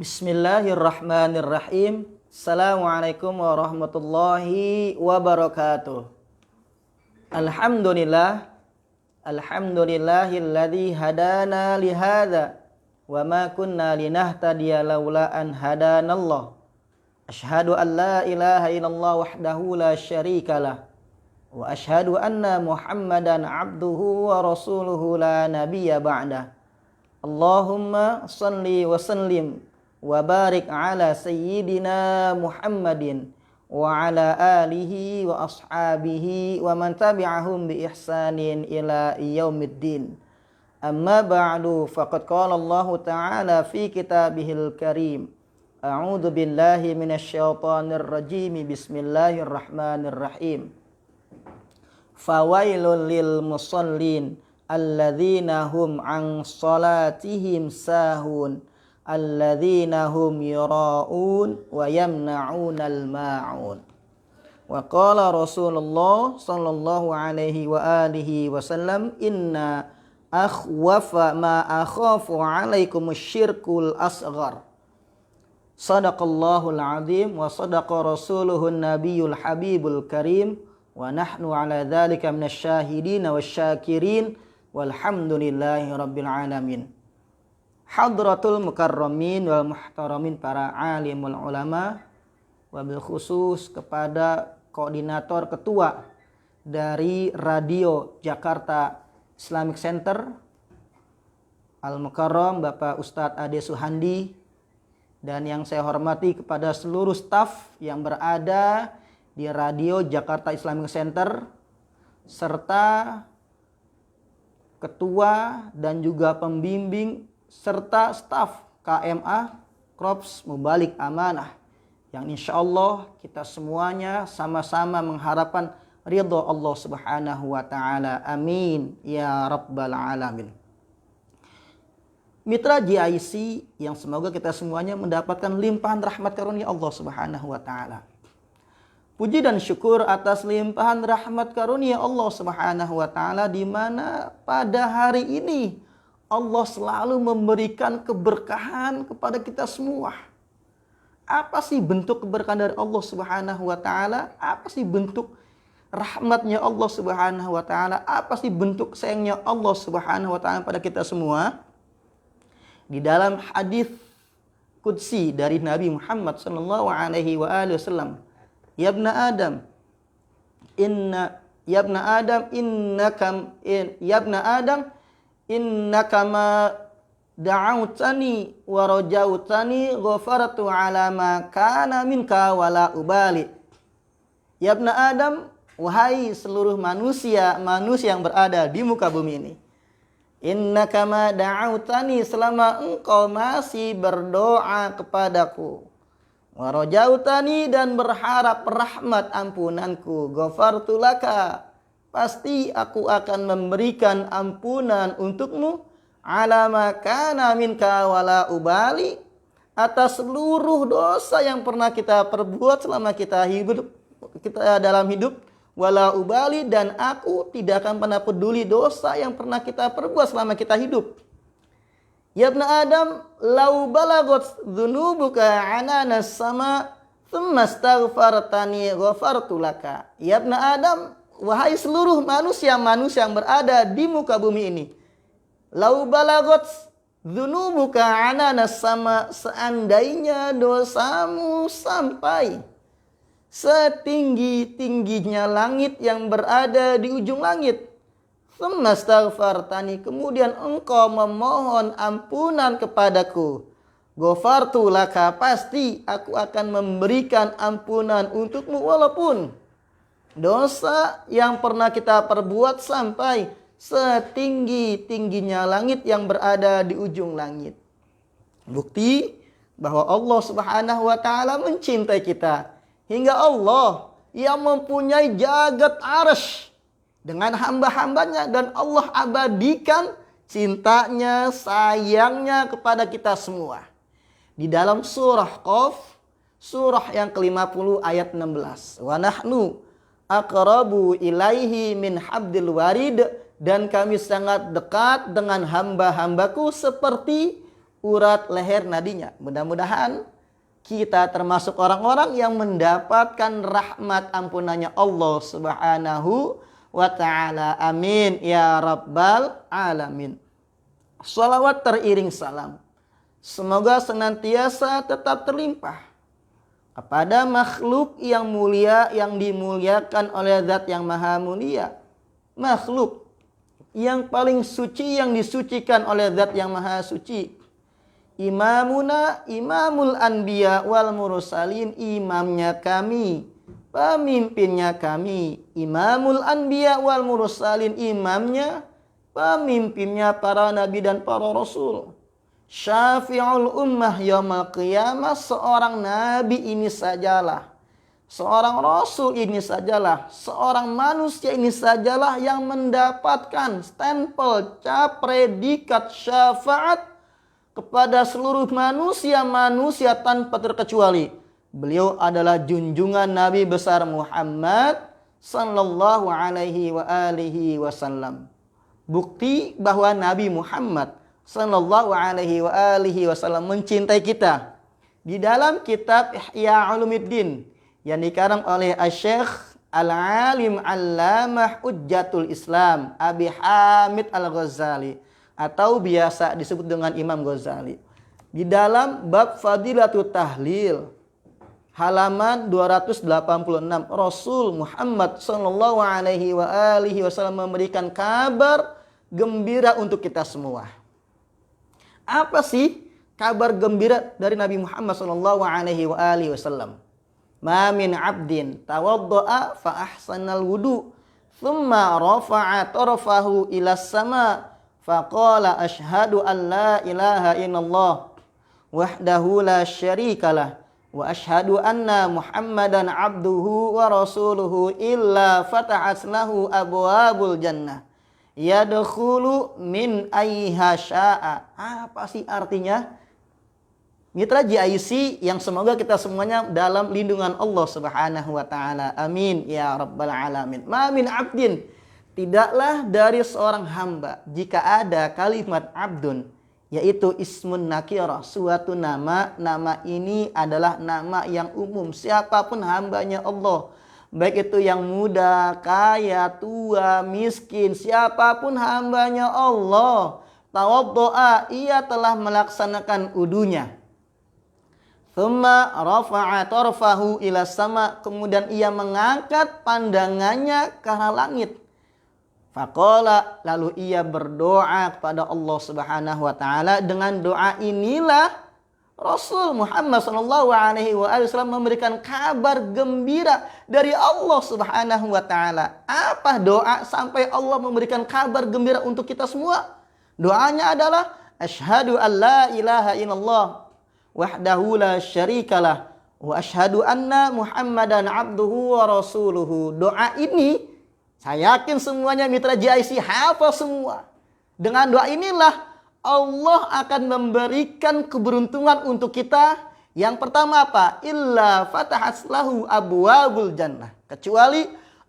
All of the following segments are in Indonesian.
Bismillahirrahmanirrahim. Assalamualaikum warahmatullahi wabarakatuh. Alhamdulillah. Alhamdulillahilladzi hadana lihadza wa ma kunna linahtadiya laula an hadanallah. Asyhadu an la ilaha illallah wahdahu la syarikalah wa asyhadu anna Muhammadan abduhu wa rasuluhu la nabiyya ba'dah. Allahumma shalli wa sallim wa barik ala sayyidina Muhammadin wa ala alihi wa ashabihi wa man tabi'ahum bi ihsanin ila yaumiddin. Amma ba'du, faqad qala Allah ta'ala fi kitabihil karim. A'udzu billahi minasyaitonir rajim. Bismillahirrahmanirrahim. Fawailul lil musallin alladzina hum an salatihim sahun alladzina hum yura'un wa yamna'unal ma'un. Wa qala Rasulullah sallallahu alaihi wa alihi wasallam, inna akhwafa ma akhafu alaikum syirkul asghar. Sadaqallahul azim wa sadaqa rasuluhun nabiyul habibul karim wa nahnu ala dzalika minasyahidin wasyakirin walhamdulillahi rabbil alamin. Hadratul mukarramin wal muhtaramin, para alimul ulama, wabil khusus kepada koordinator ketua dari Radio Jakarta Islamic Center Al-Mukarram Bapak Ustadz Ade Suhandi, dan yang saya hormati kepada seluruh staf yang berada di Radio Jakarta Islamic Center serta ketua dan juga pembimbing serta staf KMA Korps Mubalik Amanah, yang insya Allah kita semuanya sama-sama mengharapkan ridho Allah Subhanahu wa ta'ala. Amin ya rabbal alamin. Mitra GIC yang semoga kita semuanya mendapatkan limpahan rahmat karunia Allah Subhanahu wa ta'ala. Puji dan syukur atas limpahan rahmat karunia Allah Subhanahu wa ta'ala, di mana pada hari ini Allah selalu memberikan keberkahan kepada kita semua. Apa sih bentuk keberkahan dari Allah Subhanahu wa ta'ala? Apa sih bentuk rahmatnya Allah Subhanahu wa ta'ala? Apa sih bentuk sayangnya Allah Subhanahu wa ta'ala pada kita semua? Di dalam hadis qudsi dari Nabi Muhammad sallallahu alaihi wasallam, ya ibna Adam, innaka ma da'autani wa rajautani ghafartu ala ma kana minka wala ubali. Ya ibna Adam, wahai seluruh manusia yang berada di muka bumi ini, innaka ma da'autani, selama engkau masih berdoa kepadaku, wa rajautani, dan berharap rahmat ampunanku, ghafartu laka, pasti aku akan memberikan ampunan untukmu, ala ma kana minka wala ubali, atas seluruh dosa yang pernah kita perbuat selama kita dalam hidup, wala ubali, dan aku tidak akan pernah peduli dosa yang pernah kita perbuat selama kita hidup. Ya ibna Adam, lau balagot dzunubuka ananas sama thumma astaghfartani ghafartu laka. Ya ibna Adam, wahai seluruh manusia yang berada di muka bumi ini, lau balagot dzunubuka ananas sama, seandainya dosamu sampai setinggi-tingginya langit yang berada di ujung langit, tsumma astaghfartani, kemudian engkau memohon ampunan kepadaku, ghafartu laka, pasti aku akan memberikan ampunan untukmu, walaupun dosa yang pernah kita perbuat sampai setinggi-tingginya langit yang berada di ujung langit. Bukti bahwa Allah Subhanahu wa ta'ala mencintai kita, hingga Allah yang mempunyai jagat arsy dengan hamba-hambanya, dan Allah abadikan cintanya, sayangnya kepada kita semua. Di dalam surah Qaf, surah yang ke-50 ayat 16. Wa nahnu aqrabu ilaihi min habdil warid, dan kami sangat dekat dengan hamba-hambaku seperti urat leher nadinya. Mudah-mudahan kita termasuk orang-orang yang mendapatkan rahmat ampunannya Allah Subhanahu wa ta'ala. Amin ya rabbal alamin. Shalawat teriring salam, semoga senantiasa tetap terlimpah kepada makhluk yang mulia, yang dimuliakan oleh Zat yang maha mulia. Makhluk yang paling suci, yang disucikan oleh Zat yang maha suci. Imamuna imamul anbiya wal mursalin, imamnya kami, pemimpinnya kami. Imamul anbiya wal mursalin, imamnya, pemimpinnya para nabi dan para rasul. Syafi'ul ummah yaumil qiyamah, seorang nabi ini sajalah, seorang rasul ini sajalah, seorang manusia ini sajalah yang mendapatkan stempel, cap, predikat syafaat kepada seluruh manusia tanpa terkecuali. Beliau adalah junjungan Nabi besar Muhammad sallallahu alaihi wasallam. Bukti bahwa Nabi Muhammad sallallahu alaihi wasallam mencintai kita. Di dalam kitab Ihya Ulumuddin yang dikarang oleh Asy-Syaikh Al-Alim Allamah Hujjatul Islam Abi Hamid Al-Ghazali, atau biasa disebut dengan Imam Ghazali. Di dalam bab Fadilatut Tahlil halaman 286, Rasul Muhammad sallallahu alaihi wasallam memberikan kabar gembira untuk kita semua. Apa sih kabar gembira dari Nabi Muhammad sallallahu alaihi wasallam? Ma min 'abdin tawaddaa fa ahsanal wudu, thumma rafa'a tarfahu ila sama, faqala asyhadu an la ilaha illallah wahdahu la syarikalah wa asyhadu anna Muhammadan abduhu wa rasuluhu illa fatahat lahu abwabul jannah yadkhulu min ayyiha syaa. Apa sih artinya? Mitra GIC yang semoga kita semuanya dalam lindungan Allah Subhanahu wa taala. Amin ya rabbal alamin. Ma min 'abdin, tidaklah dari seorang hamba, jika ada kalimat abdun, yaitu ismun nakirah, suatu nama. Nama ini adalah nama yang umum, siapapun hambanya Allah, baik itu yang muda, kaya, tua, miskin, siapapun hambanya Allah, tawaddoa, ia telah melaksanakan udunya. Thumma rafa'a tarfahu ila sama, kemudian ia mengangkat pandangannya ke arah langit. Faqala, lalu ia berdoa kepada Allah Subhanahu wa taala. Dengan doa inilah Rasul Muhammad sallallahu alaihi wasallam memberikan kabar gembira dari Allah Subhanahu wa taala. Apa doa sampai Allah memberikan kabar gembira untuk kita semua? Doanya adalah asyhadu an la ilaha illallah wahdahu la syarikalah wa asyhadu anna Muhammadan abduhu wa rasuluhu. Doa ini saya yakin semuanya mitra GIC hafal semua. Dengan doa inilah Allah akan memberikan keberuntungan untuk kita. Yang pertama apa? Illa fatahat lahu abwabul jannah. Kecuali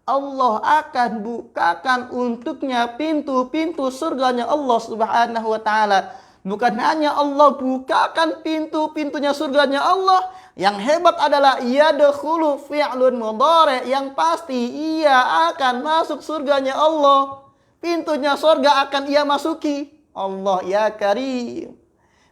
Allah akan bukakan untuknya pintu-pintu surganya Allah Subhanahu wa taala. Bukan hanya Allah bukakan pintu-pintunya surganya Allah, yang hebat adalah yadkhulu fi'lun mudhari', yang pasti ia akan masuk surganya Allah. Pintunya surga akan ia masuki. Allah ya karim.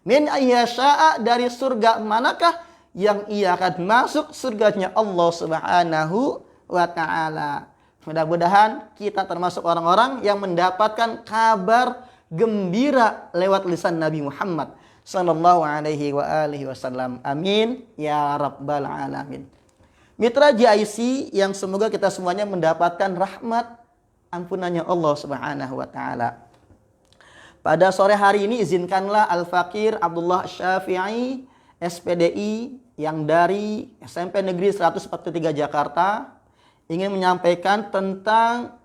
Min ayyasha'a, dari surga manakah yang ia akan masuk? Surganya Allah Subhanahu wa ta'ala. Mudah-mudahan kita termasuk orang-orang yang mendapatkan kabar gembira lewat lisan Nabi Muhammad sallallahu alaihi wasallam. Amin ya rabbal alamin. Mitra GIC yang semoga kita semuanya mendapatkan rahmat ampunannya Allah Subhanahu wa taala. Pada sore hari ini izinkanlah Al-Faqir Abdullah Syafi'i SPDI yang dari SMP Negeri 143 Jakarta ingin menyampaikan tentang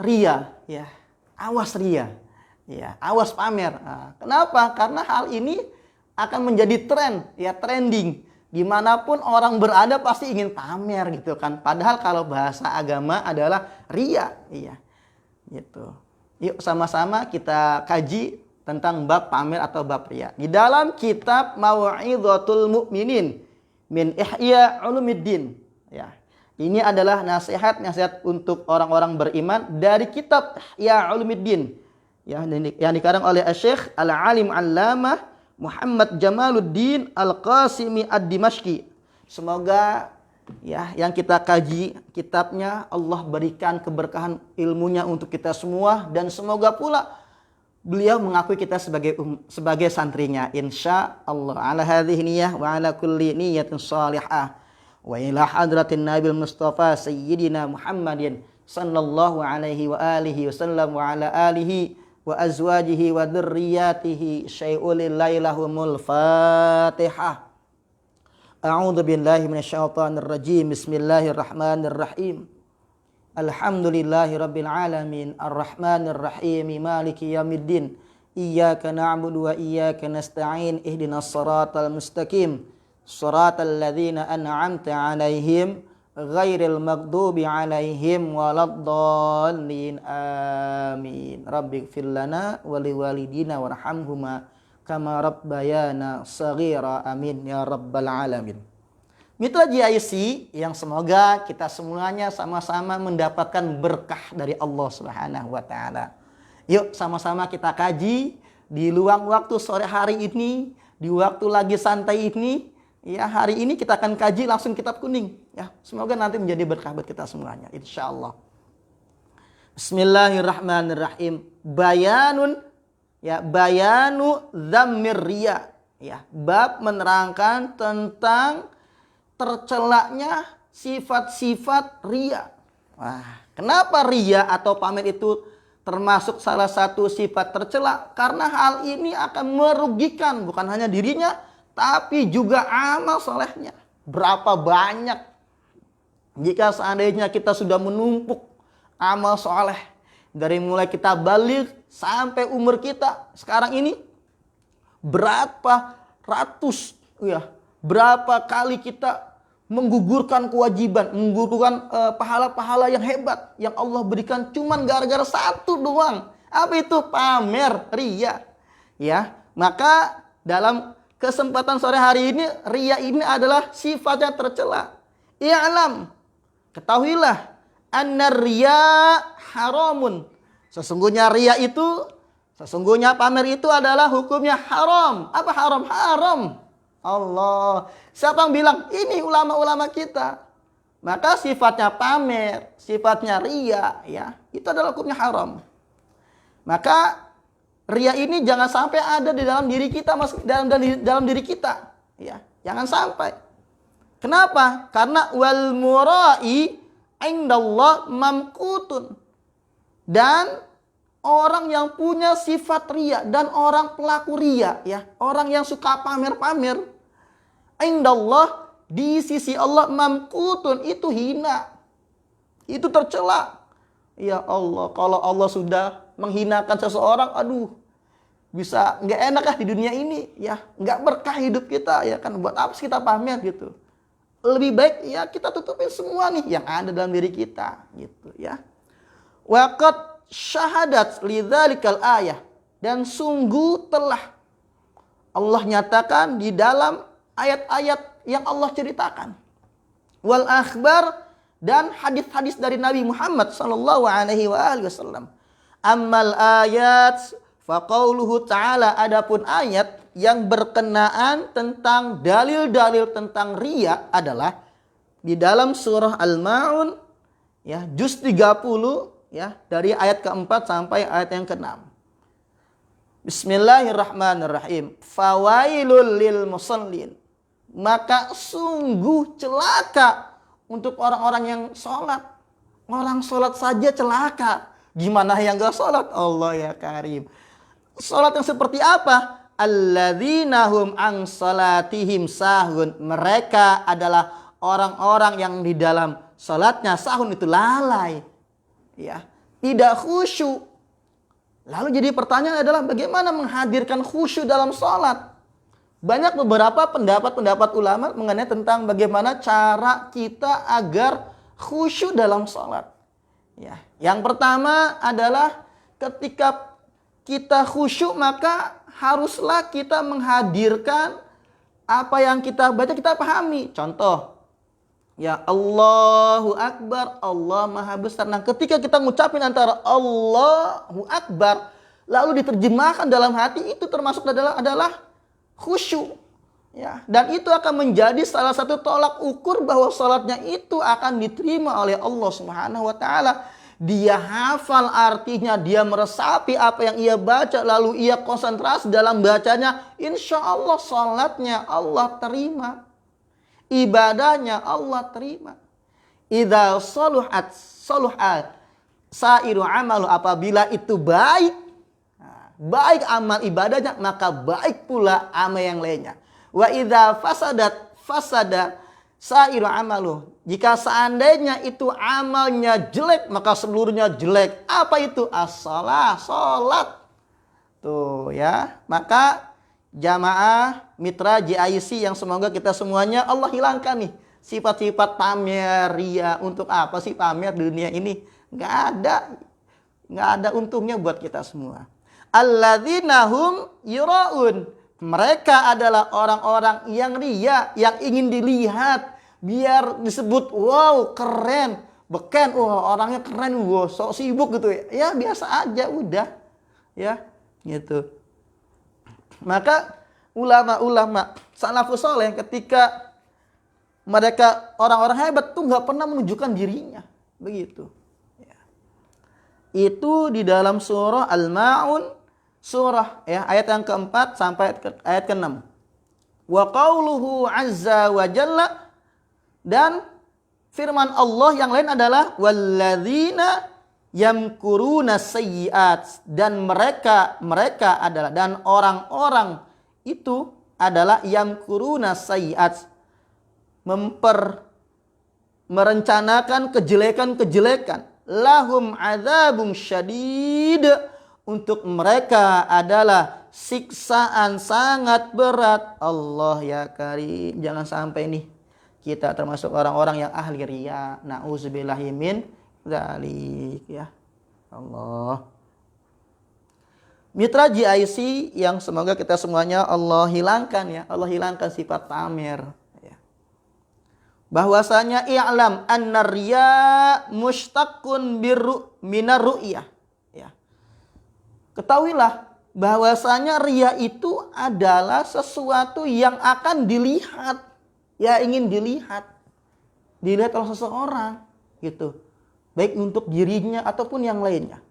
ria, ya. Awas ria, ya, awas pamer. Nah, kenapa? Karena hal ini akan menjadi tren, ya, trending. Dimanapun orang berada pasti ingin pamer gitu kan. Padahal kalau bahasa agama adalah ria, iya, gitu. Yuk sama-sama kita kaji tentang bab pamer atau bab riya. Di dalam kitab Mau'izatul Mu'minin min Ihya Ulumuddin. Ya. Ini adalah nasihat-nasihat untuk orang-orang beriman dari kitab Ihya Ulumuddin. Ya, yang dikarang oleh Syekh Al-Alim Allamah Muhammad Jamaluddin Al-Qasimi Ad-Dimashqi. Semoga ya yang kita kaji kitabnya Allah berikan keberkahan ilmunya untuk kita semua, dan semoga pula beliau mengakui kita sebagai santrinya insya Allah. Ala hadhihi niyyah wa ala kulli niyyatin salihah wa ila hadratin nabil mustafa sayyidina Muhammadin sallallahu alaihi wa alihi wasallam wa ala alihi wa azwajihi wa dzurriyyatihi syai'ul lailahumul fatihah. A'udzu billahi minasyaitonir rajim. Bismillahirrahmanirrahim. Alhamdulillahi rabbil alamin arrahmanir rahim maliki yaumiddin. Iyyaka na'budu wa iyyaka nasta'in ihdinas siratal mustaqim siratal ladzina an'amta 'alaihim ghairil maghdubi 'alaihim waladdallin. Amin. Rabbighfir lana wa liwalidina warhamhuma kama rabbayana saghira. Amin ya rabbal alamin. Mitra GIC yang semoga kita semuanya sama-sama mendapatkan berkah dari Allah Subhanahu wa taala. Yuk sama-sama kita kaji di luang waktu sore hari ini, di waktu lagi santai ini. Ya, hari ini kita akan kaji langsung kitab kuning. Ya, semoga nanti menjadi berkah buat kita semuanya insyaallah. Bismillahirrahmanirrahim. Bayanu dzammir riya. Ya, bab menerangkan tentang tercelaknya sifat-sifat riya. Wah, kenapa riya atau pamer itu termasuk salah satu sifat tercela? Karena hal ini akan merugikan bukan hanya dirinya, tapi juga amal solehnya. Berapa banyak jika seandainya kita sudah menumpuk amal soleh dari mulai kita balik sampai umur kita sekarang ini, berapa ratus berapa kali kita menggugurkan kewajiban, menggugurkan pahala-pahala yang hebat yang Allah berikan cuman gara-gara satu doang. Apa itu? Pamer, riya. Ya, maka dalam kesempatan sore hari ini, riya ini adalah sifatnya tercela. I'lam, ketahuilah, anna riya haramun. Sesungguhnya pamer itu adalah hukumnya haram. Apa haram? Haram. Allah. Siapa yang bilang? Ini ulama-ulama kita. Maka sifatnya pamer, sifatnya riya, ya, itu adalah hukumnya haram. Maka riya ini jangan sampai ada di dalam diri kita, dalam diri kita, ya. Jangan sampai. Kenapa? Karena wal murai indallah mamkutun. Dan orang yang punya sifat riya dan orang pelaku riya, ya, orang yang suka pamer-pamer, indallah, di sisi Allah, mamkutun, itu hina, itu tercela. Ya Allah, kalau Allah sudah menghinakan seseorang, aduh, bisa nggak enak di dunia ini, ya, nggak berkah hidup kita, ya kan, buat apa kita pamer gitu. Lebih baik ya kita tutupin semua nih yang ada dalam diri kita, gitu ya. Waqad syahadat lidzalikal ayah, dan sungguh telah Allah nyatakan di dalam ayat-ayat yang Allah ceritakan. Wal akhbar, dan hadis-hadis dari Nabi Muhammad sallallahu alaihi wasallam. Ammal ayat faqauluhu ta'ala, adapun ayat yang berkenaan tentang dalil-dalil tentang riya adalah di dalam surah Al-Ma'un, ya, juz 30, ya, dari ayat keempat sampai ayat yang ke-6. Bismillahirrahmanirrahim. Fawailul lil musallin, maka sungguh celaka untuk orang-orang yang sholat. Orang sholat saja celaka, gimana yang gak sholat? Allah ya karim. Sholat yang seperti apa? Alladzina hum an salatihim sahun. Mereka adalah orang-orang yang di dalam sholatnya sahun, itu lalai, ya, tidak khusyuk. Lalu jadi pertanyaan adalah bagaimana menghadirkan khusyuk dalam sholat? Banyak beberapa pendapat ulama mengenai tentang bagaimana cara kita agar khusyuk dalam sholat. Ya, yang pertama adalah ketika kita khusyuk, maka haruslah kita menghadirkan apa yang kita baca, kita pahami. Contoh, ya Allahu Akbar, Allah Maha Besar. Nah, ketika kita ngucapin antara Allahu Akbar, lalu diterjemahkan dalam hati, itu termasuk adalah khusyuk. Ya, dan itu akan menjadi salah satu tolak ukur bahwa salatnya itu akan diterima oleh Allah Subhanahu wa taala. Dia hafal artinya, dia meresapi apa yang ia baca, lalu ia konsentrasi dalam bacanya, insya Allah salatnya Allah terima. Ibadahnya Allah terima. Idza saluhat sairu amalu, apabila itu baik, baik amal ibadahnya, maka baik pula amal yang lainnya. Wa idza fasada sairu amalu. Jika seandainya itu amalnya jelek, maka seluruhnya jelek. Apa itu? As-shalah, salat. Tuh ya. Maka jamaah mitra GIC yang semoga kita semuanya Allah hilangkan nih sifat-sifat pamer, ria. Untuk apa sih pamer di dunia ini? Nggak ada untungnya buat kita semua. Alladzina hum yura'un. Mereka adalah orang-orang yang ria, yang ingin dilihat, biar disebut wow keren, beken, wah orangnya keren, wah sok sibuk gitu ya. Ya biasa aja udah. Ya, gitu. Maka ulama-ulama salafus saleh ketika mereka orang-orang hebat tuh nggak pernah menunjukkan dirinya, begitu. Ya. Itu di dalam surah Al-Ma'un, surah ya ayat yang keempat sampai ayat ke-6. Wa qauluhu azza wa jalla, dan firman Allah yang lain adalah walladzina yamkuruna sayyi'at, dan mereka adalah, dan orang-orang itu adalah yamkuruna sayyi'at, merencanakan kejelekan-kejelekan. Lahum adzabun syadid, untuk mereka adalah siksaan sangat berat. Allah ya karim, jangan sampai nih kita termasuk orang-orang yang ahli riya. Na'udzubillahi min dzalik ya. Allah. Mitra GIC yang semoga kita semuanya Allah hilangkan ya. Allah hilangkan sifat pamer ya. Bahwasanya i'lam anna riya mushtaqun minar ru'yah. Ketahuilah bahwasanya ria itu adalah sesuatu yang akan dilihat, ya ingin dilihat oleh seseorang, gitu. Baik untuk dirinya ataupun yang lainnya.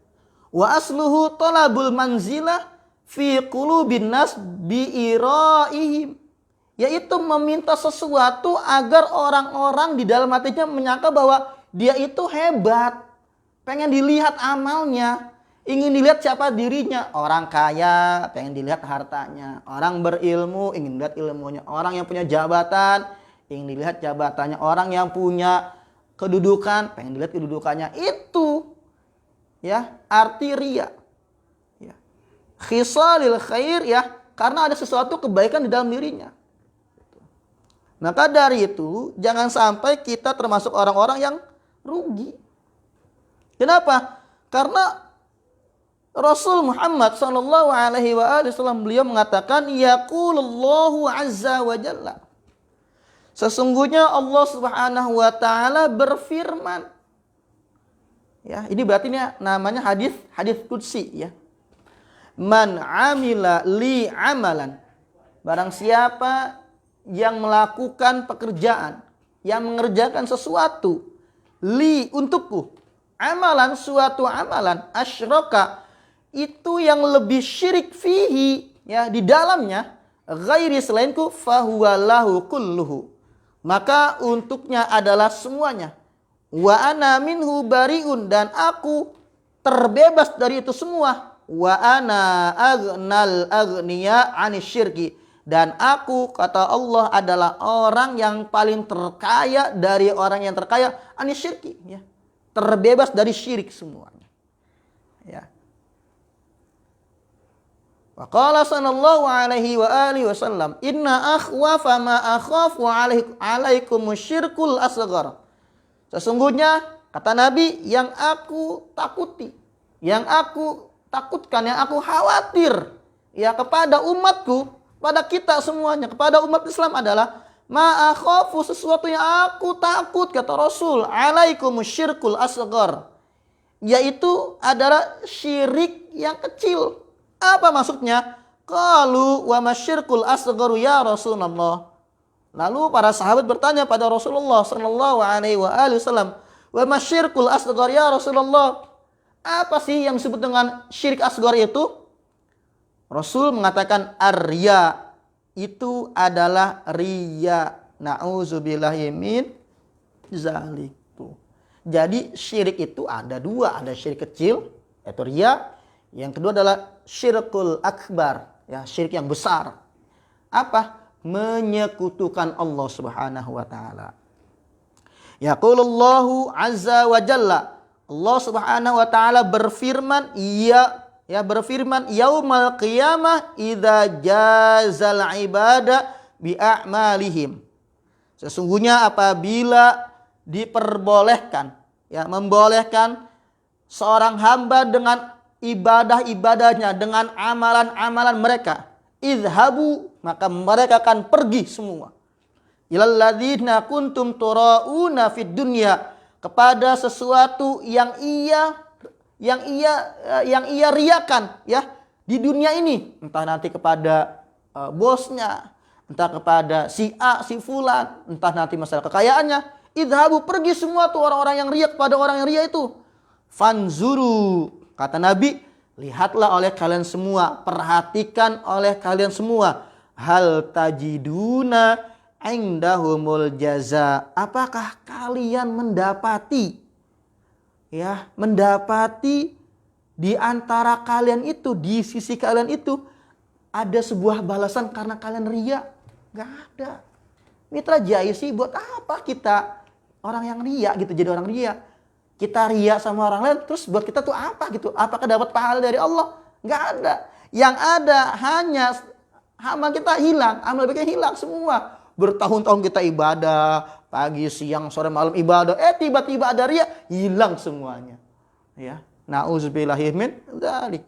Wa asluhu talabul manzilah fi qulubin nas bi iraihim, yaitu meminta sesuatu agar orang-orang di dalam hatinya menyangka bahwa dia itu hebat, pengen dilihat amalnya. Ingin dilihat siapa dirinya. Orang kaya pengen dilihat hartanya. Orang berilmu ingin dilihat ilmunya. Orang yang punya jabatan ingin dilihat jabatannya. Orang yang punya kedudukan pengen dilihat kedudukannya. Itu ya arti riya ya. Khisalil khair ya, karena ada sesuatu kebaikan di dalam dirinya. Maka dari itu jangan sampai kita termasuk orang-orang yang rugi. Kenapa? Karena Rasul Muhammad sallallahu alaihi wasallam beliau mengatakan yaqulullahu azza wa jalla. Sesungguhnya Allah Subhanahu wa taala berfirman. Ya, ini berarti ini namanya hadis qudsi ya. Man amila li amalan. Barang siapa yang melakukan pekerjaan, yang mengerjakan sesuatu li untukku, amalan suatu amalan asyraka, itu yang lebih syirik fihi ya di dalamnya, ghairi selainku, fahuwa lahu kulluhu, maka untuknya adalah semuanya. Wa ana minhu bariun, dan aku terbebas dari itu semua. Wa ana aghnal aghniya anisyirki, dan aku kata Allah adalah orang yang paling terkaya dari orang yang terkaya anisyirki ya. Terbebas dari syirik semuanya ya. Wa qala sallallahu alaihi wa alihi wasallam inna akhwafa ma akhafu alaikum syirkul asghar. Sesungguhnya kata Nabi, yang aku takuti, yang aku takutkan, yang aku khawatir ya kepada umatku, pada kita semuanya, kepada umat Islam adalah ma akhafu, sesuatu yang aku takut, kata Rasul, alaikumus syirkul asghar, yaitu adalah syirik yang kecil. Apa maksudnya? Qalu wa masyirkul asgharu ya Rasulullah. Lalu para sahabat bertanya pada Rasulullah sallallahu alaihi wasallam, wa masyirkul asghar ya Rasulullah. Apa sih yang disebut dengan syirik asghar itu? Rasul mengatakan ar-riya, itu adalah riya. Nauzubillahi min zalik. Jadi syirik itu ada dua, ada syirik kecil yaitu riya, yang kedua adalah syirkul akbar, ya, syirik yang besar. Apa? Menyekutukan Allah Subhanahu wa taala. Yaqulullahu azza wa jalla, Allah Subhanahu wa taala berfirman, berfirman yaumal qiyamah idza jazal ibada bi a'malihim. Sesungguhnya apabila diperbolehkan, membolehkan seorang hamba dengan ibadah-ibadahnya, dengan amalan-amalan mereka, idhabu, maka mereka akan pergi semua, ilal ladzina kuntum turauna fid dunya, kepada sesuatu yang ia riakan di dunia ini, entah nanti kepada bosnya, entah kepada si A, si fulan, entah nanti masalah kekayaannya. Idhabu, pergi semua tuh orang-orang yang riya kepada orang yang riya itu. Fanzuru, kata Nabi, lihatlah oleh kalian semua, perhatikan oleh kalian semua, hal tajiduna indahumul jaza, apakah kalian mendapati di antara kalian itu, di sisi kalian itu ada sebuah balasan karena kalian riya? Gak ada. Mitra jai sih, buat apa kita orang yang riya gitu, jadi orang riya? Kita riya sama orang lain, terus buat kita tuh apa gitu? Apakah dapat pahala dari Allah? Gak ada. Yang ada hanya amal kita hilang, amal baiknya hilang semua. Bertahun-tahun kita ibadah, pagi, siang, sore, malam ibadah, tiba-tiba ada riya, hilang semuanya. Ya, nauzubillahi min dzalik.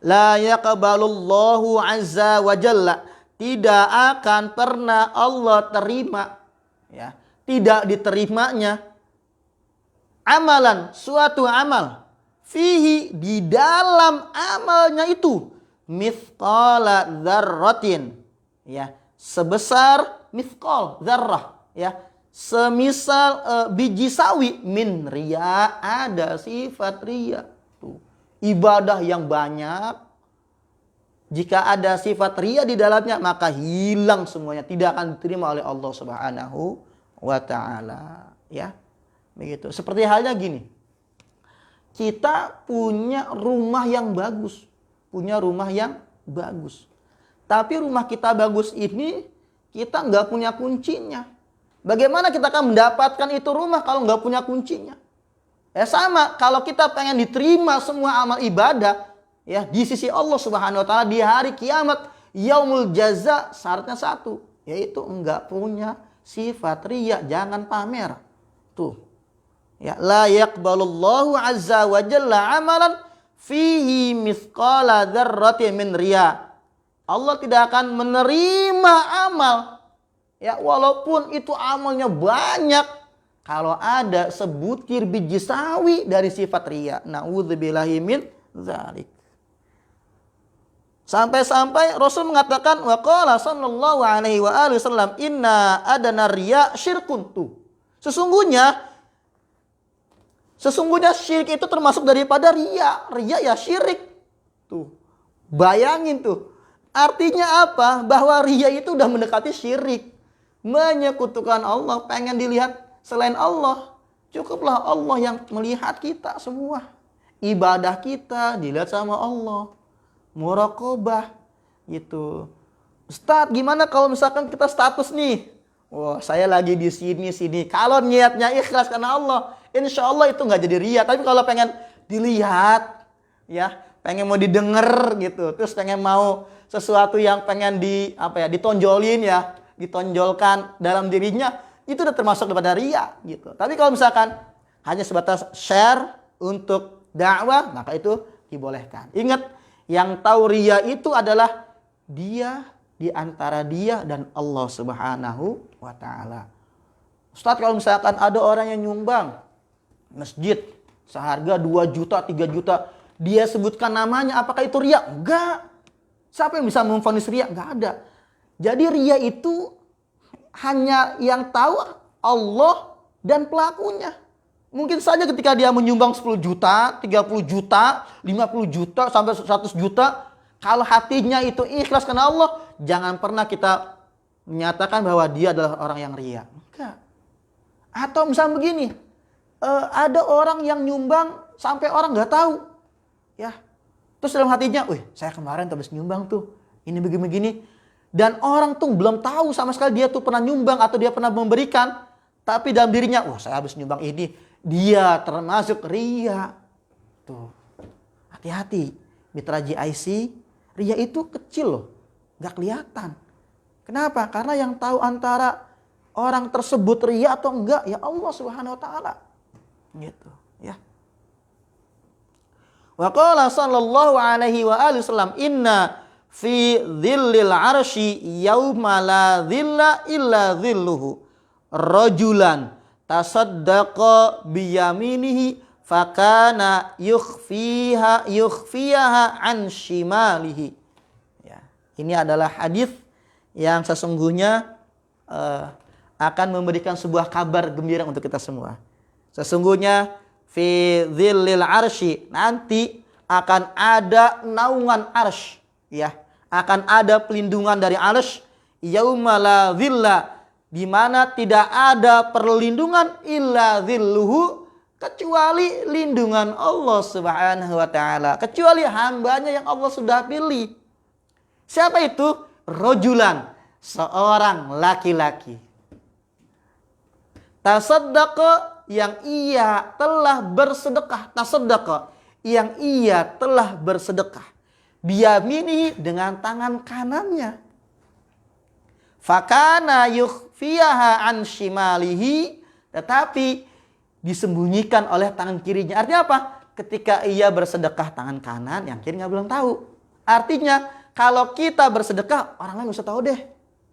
La yaqbalullahu azza wa jalla, tidak akan pernah Allah terima, tidak diterimanya amalan, suatu amal, fihi, di dalam amalnya itu, mithqala dzarratin, sebesar mithqal dzarrah, semisal biji sawi, min riya, ada sifat riya. Tuh, ibadah yang banyak, jika ada sifat riya di dalamnya, maka hilang semuanya, tidak akan diterima oleh Allah Subhanahu wa taala, begitu. Seperti halnya gini, kita punya rumah yang bagus, tapi rumah kita bagus ini kita nggak punya kuncinya. Bagaimana kita akan mendapatkan itu rumah kalau nggak punya kuncinya? Sama, kalau kita pengen diterima semua amal ibadah di sisi Allah Subhanahu wa taala di hari kiamat, yaumul jaza, syaratnya satu, yaitu enggak punya sifat riya, jangan pamer. Tuh. La yaqbalullahu azza wa jalla amalan fihi mithqala dzarratin min riya. Allah tidak akan menerima amal, walaupun itu amalnya banyak, kalau ada sebutir biji sawi dari sifat riya. Nauzubillahi min dzalik. Sampai-sampai Rasul mengatakan, wa qala sallallahu alaihi wasallam, inna adana riya syirkun. Tuh. Sesungguhnya syirik itu termasuk daripada riya. Riya syirik. Tuh. Bayangin tuh. Artinya apa? Bahwa riya itu udah mendekati syirik. Menyekutukan Allah, pengen dilihat selain Allah. Cukuplah Allah yang melihat kita semua. Ibadah kita dilihat sama Allah. Muraqabah gitu. Ustaz, gimana kalau misalkan kita status nih? Wah, saya lagi di sini. Kalau niatnya ikhlas karena Allah, insya Allah itu nggak jadi riya. Tapi kalau pengen dilihat, pengen mau didengar gitu, terus pengen mau sesuatu yang pengen ditonjolin, ditonjolkan dalam dirinya, itu udah termasuk daripada riya gitu. Tapi kalau misalkan hanya sebatas share untuk dakwah, maka itu dibolehkan. Ingat, yang tahu riya itu adalah dia di antara dia dan Allah Subhanahu wa taala. Ustaz, kalau misalkan ada orang yang nyumbang masjid seharga 2 juta, 3 juta, dia sebutkan namanya, apakah itu riya? Enggak. Siapa yang bisa memvonis riya? Enggak ada. Jadi riya itu hanya yang tahu Allah dan pelakunya. Mungkin saja ketika dia menyumbang 10 juta, 30 juta, 50 juta, sampai 100 juta. Kalau hatinya itu ikhlas karena Allah, jangan pernah kita menyatakan bahwa dia adalah orang yang riya. Enggak. Atau misalnya begini, ada orang yang nyumbang sampai orang nggak tahu. Ya. Terus dalam hatinya, wih saya kemarin habis nyumbang tuh, ini begini-begini. Dan orang tuh belum tahu sama sekali dia tuh pernah nyumbang atau dia pernah memberikan. Tapi dalam dirinya, wah saya habis nyumbang ini. Dia termasuk riya. Tuh. Hati-hati. Mitra GIC, riya itu kecil loh. Nggak kelihatan. Kenapa? Karena yang tahu antara orang tersebut riya atau enggak, ya Allah Subhanahu wa taala. Gitu, ya. Wa qala sallallahu alaihi wa alihi wasallam, inna fi dhillil arsy yauma la dhilla illa dhilluhu. Rajulan tasaddaqa biyaminihi fakana yukhfiha an shimalihi. Ya, ini adalah hadis yang sesungguhnya akan memberikan sebuah kabar gembira untuk kita semua. Sesungguhnya fi dhillil arsy, nanti akan ada naungan arsy, ya. Akan ada pelindungan dari arsy yauma la dhilla, di mana tidak ada perlindungan illa dhilluhu, kecuali lindungan Allah Subhanahu wa taala, kecuali hambanya yang Allah sudah pilih. Siapa itu? Rajulan, seorang laki-laki. Tasaddaqa, yang ia telah bersedekah. Tasaddaqa, yang ia telah bersedekah. Biyamini, dengan tangan kanannya. Fakana yukhfiyaha an shimalihi, tetapi disembunyikan oleh tangan kirinya. Artinya apa? Ketika ia bersedekah tangan kanan, yang kiri nggak belum tahu. Artinya kalau kita bersedekah, orang lain nggak usah tahu deh.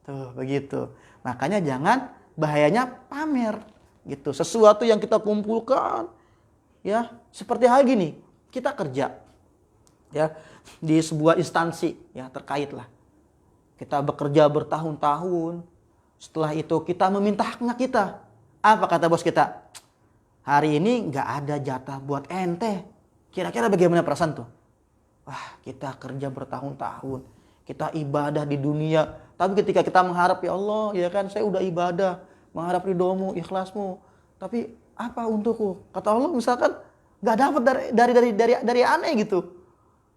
Tuh begitu. Makanya jangan, bahayanya pamer. Gitu. Sesuatu yang kita kumpulkan, ya seperti hal gini, kita kerja, ya di sebuah instansi, ya terkait lah. Kita bekerja bertahun-tahun. Setelah itu kita meminta haknya kita. Apa kata bos kita? Hari ini nggak ada jatah buat ente. Kira-kira bagaimana perasaan tuh? Wah, kita kerja bertahun-tahun. Kita ibadah di dunia. Tapi ketika kita mengharap, ya Allah, ya kan saya udah ibadah. Mengharap ridhomu, ikhlasmu. Tapi apa untukku? Kata Allah misalkan nggak dapat dari aneh gitu.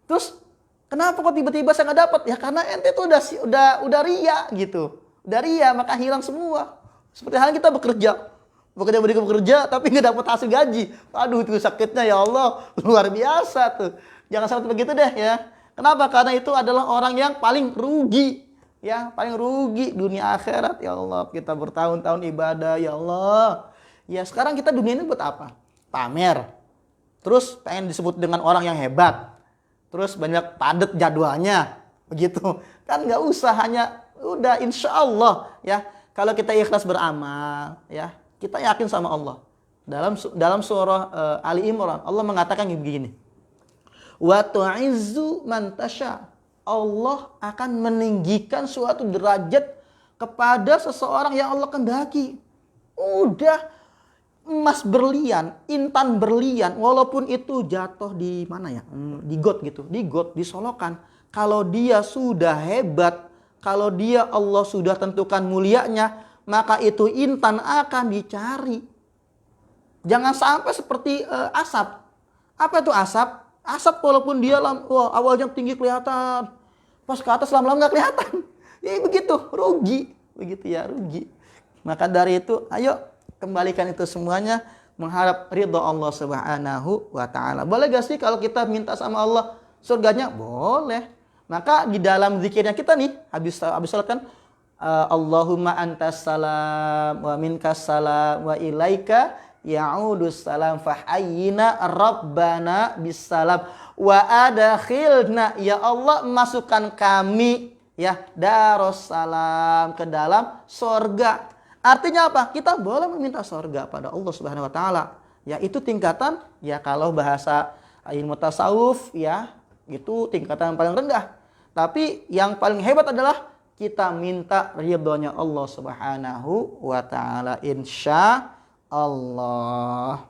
Terus kenapa kok tiba-tiba saya nggak dapat? Ya karena ente tuh udah riya gitu. Udah riya, maka hilang semua. Seperti halnya kita bekerja tapi nggak dapat hasil gaji. Aduh itu sakitnya ya Allah, luar biasa tuh. Jangan sampai begitu deh ya. Kenapa? Karena itu adalah orang yang paling rugi. Ya, paling rugi dunia akhirat. Ya Allah, kita bertahun-tahun ibadah, ya Allah. Ya sekarang kita dunia ini buat apa? Pamer. Terus pengen disebut dengan orang yang hebat. Terus banyak padat jadwalnya, begitu kan, nggak usah, hanya udah insya Allah ya. Kalau kita ikhlas beramal, ya kita yakin sama Allah. Dalam surah Ali Imran Allah mengatakan begini, wa tu'izzu man tasha, Allah akan meninggikan suatu derajat kepada seseorang yang Allah kehendaki. Udah emas berlian, intan berlian, walaupun itu jatuh di mana ya, di got gitu, di solokan. Kalau dia sudah hebat, kalau dia Allah sudah tentukan mulianya, maka itu intan akan dicari. Jangan sampai seperti asap. Apa itu asap? Asap walaupun dia awalnya tinggi kelihatan, pas ke atas lama-lama nggak kelihatan. Ya begitu, rugi, begitu ya, rugi. Maka dari itu, ayo kembalikan itu semuanya mengharap ridha Allah Subhanahu wa taala. Boleh gak sih kalau kita minta sama Allah surganya? Boleh. Maka di dalam zikirnya kita nih habis salat kan, Allahumma antas salam wa minkas salam wa ilaika ya'udus salam fahayyina rabbana bisalam wa adkhilna, ya Allah masukkan kami ya darussalam, ke dalam sorga. Artinya apa? Kita boleh meminta sorga pada Allah Subhanahu wa taala. Ya itu tingkatan ya kalau bahasa ilmu tasawuf ya itu tingkatan yang paling rendah. Tapi yang paling hebat adalah kita minta ridhonya Allah Subhanahu wa taala, insya Allah.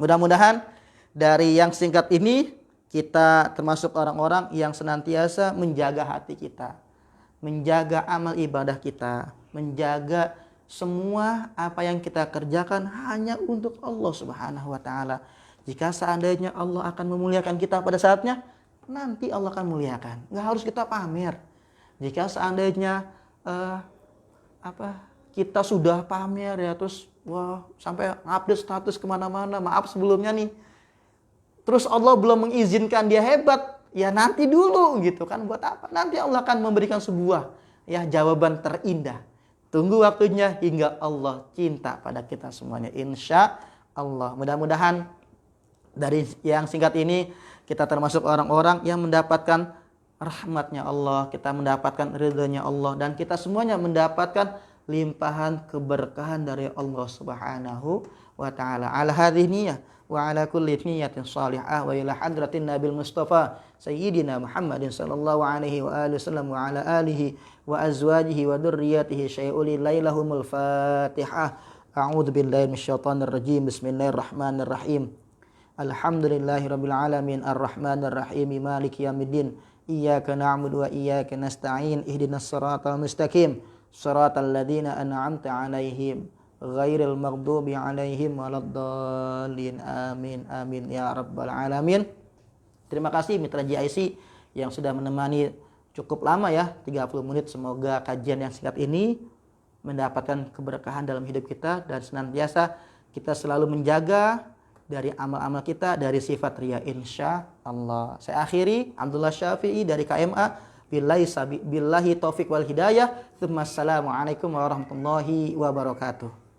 Mudah-mudahan dari yang singkat ini kita termasuk orang-orang yang senantiasa menjaga hati kita, menjaga amal ibadah kita, menjaga semua apa yang kita kerjakan hanya untuk Allah Subhanahu wa taala. Jika seandainya Allah akan memuliakan kita pada saatnya, nanti Allah akan muliakan. Nggak harus kita pamer. Jika seandainya kita sudah pamer ya, terus wah sampai update status kemana-mana, maaf sebelumnya nih, terus Allah belum mengizinkan dia hebat, ya nanti dulu gitu kan, buat apa? Nanti Allah akan memberikan sebuah ya jawaban terindah. Tunggu waktunya hingga Allah cinta pada kita semuanya, insya Allah. Mudah-mudahan dari yang singkat ini kita termasuk orang-orang yang mendapatkan rahmatnya Allah, kita mendapatkan ridhonya Allah, dan kita semuanya mendapatkan limpahan keberkahan dari Allah Subhanahu wa taala. Ala hadhihi niyyah wa ala kulli niyatin salihah wa ila hadratin nabil mustafa sayyidina Muhammadin sallallahu alaihi wa alihi wasallam wa ala alihi wa azwajihi wa dzurriyyatihi syai'uli lailahumul fatihah. A'udzu billahi minasyaitonir rajim. Bismillahirrahmanirrahim. Alhamdulillahirabbil alamin arrahmanir rahim maliki yaumiddin. Iyyaka na'budu wa iyyaka nasta'in. Ihdinas siratal mustaqim. Siratal ladzina an'amta 'alaihim ghairil maghdubi 'alaihim waladdallin. Amin amin ya rabbal alamin. Terima kasih mitra GIC yang sudah menemani cukup lama ya, 30 menit. Semoga kajian yang singkat ini mendapatkan keberkahan dalam hidup kita dan senantiasa kita selalu menjaga dari amal-amal kita dari sifat riya, insya Allah. Saya akhiri, Abdullah Syafi'i dari KMA. Billahi taufiq wal hidayah. Assalamualaikum warahmatullahi wabarakatuh.